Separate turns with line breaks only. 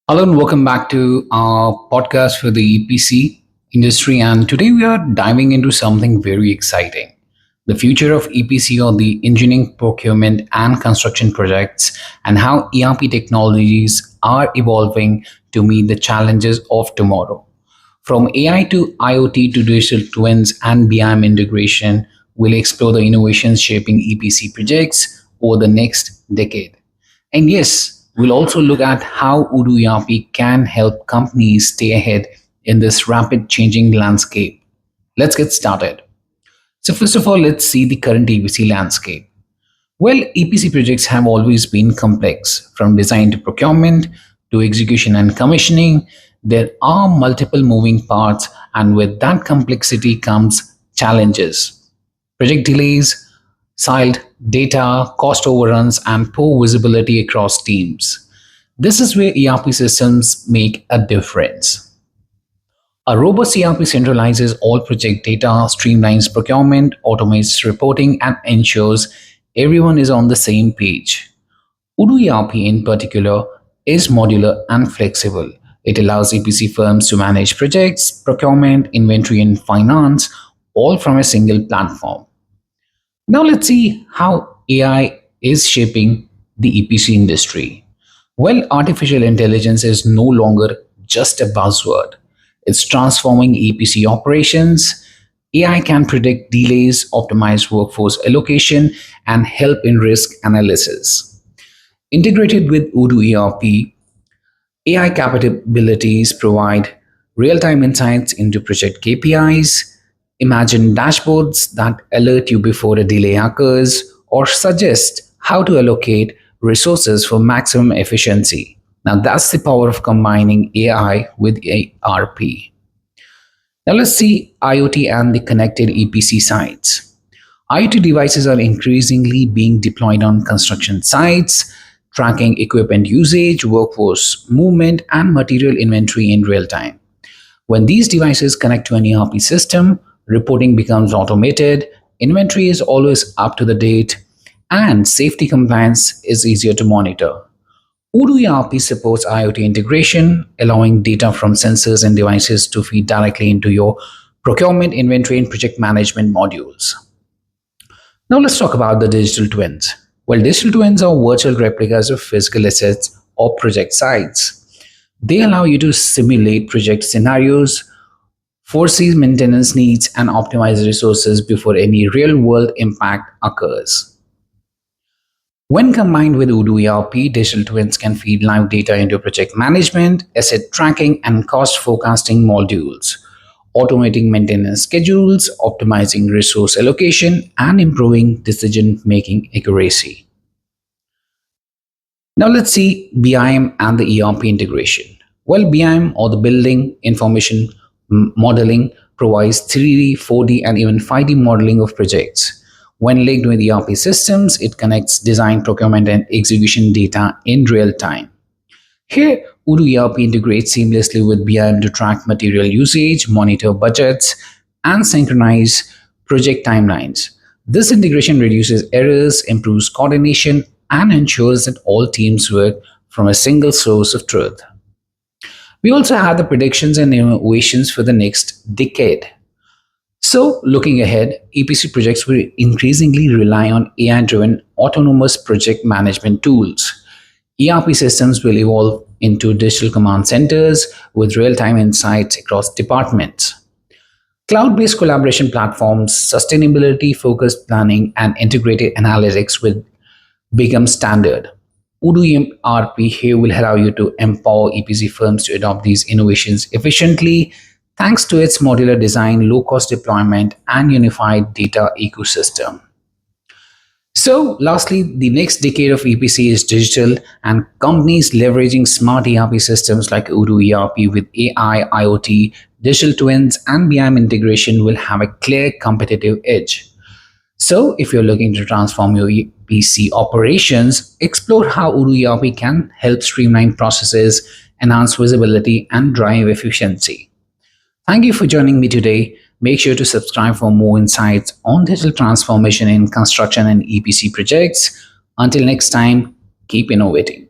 Hello and welcome back to our podcast for the EPC industry. And today we are diving into something very exciting, the future of EPC, or the engineering, procurement, and construction projects, and how ERP technologies are evolving to meet the challenges of tomorrow. From AI to IoT to digital twins and BIM integration, we'll explore the innovations shaping EPC projects over the next decade. And yes, we'll also look at how Odoo ERP can help companies stay ahead in this rapid changing landscape. Let's get started. So, first of all, let's see the current EPC landscape. Well, EPC projects have always been complex, from design to procurement to execution and commissioning. There are multiple moving parts, and with that complexity comes challenges. Project delays, silent data, cost overruns, and poor visibility across teams. This is where ERP systems make a difference. A robust ERP centralizes all project data, streamlines procurement, automates reporting, and ensures everyone is on the same page. Odoo ERP in particular is modular and flexible. It allows EPC firms to manage projects, procurement, inventory, and finance all from a single platform. Now let's see how AI is shaping the EPC industry. Well, artificial intelligence is no longer just a buzzword. It's transforming EPC operations. AI can predict delays, optimize workforce allocation, and help in risk analysis. Integrated with Odoo ERP, AI capabilities provide real-time insights into project KPIs. Imagine dashboards that alert you before a delay occurs or suggest how to allocate resources for maximum efficiency. Now, that's the power of combining AI with ERP. Now, let's see IoT and the connected EPC sites. IoT devices are increasingly being deployed on construction sites, tracking equipment usage, workforce movement, and material inventory in real time. When these devices connect to an ERP system, reporting becomes automated, inventory is always up to the date, and safety compliance is easier to monitor. Odoo ERP supports IoT integration, allowing data from sensors and devices to feed directly into your procurement, inventory, and project management modules. Now let's talk about the digital twins. Well, digital twins are virtual replicas of physical assets or project sites. They allow you to simulate project scenarios, foresee maintenance needs, and optimize resources before any real-world impact occurs. When combined with Odoo ERP, digital twins can feed live data into project management, asset tracking, and cost forecasting modules, automating maintenance schedules, optimizing resource allocation, and improving decision-making accuracy. Now let's see BIM and the ERP integration. Well, BIM, or the Building Information Modeling, provides 3D, 4D, and even 5D modeling of projects. When linked with ERP systems, it connects design, procurement, and execution data in real time. Here, Odoo ERP integrates seamlessly with BIM to track material usage, monitor budgets, and synchronize project timelines. This integration reduces errors, improves coordination, and ensures that all teams work from a single source of truth. We also have the predictions and innovations for the next decade. So, looking ahead, EPC projects will increasingly rely on AI-driven autonomous project management tools. ERP systems will evolve into digital command centers with real-time insights across departments. Cloud-based collaboration platforms, sustainability-focused planning, and integrated analytics will become standard. Odoo ERP here will allow you to empower EPC firms to adopt these innovations efficiently thanks to its modular design, low-cost deployment, and unified data ecosystem. So, lastly, the next decade of EPC is digital, and companies leveraging smart ERP systems like Odoo ERP with AI, IoT, digital twins, and BIM integration will have a clear competitive edge. So, if you're looking to transform your EPC operations, explore how Odoo ERP can help streamline processes, enhance visibility, and drive efficiency. Thank you for joining me today. Make sure to subscribe for more insights on digital transformation in construction and EPC projects. Until next time, keep innovating.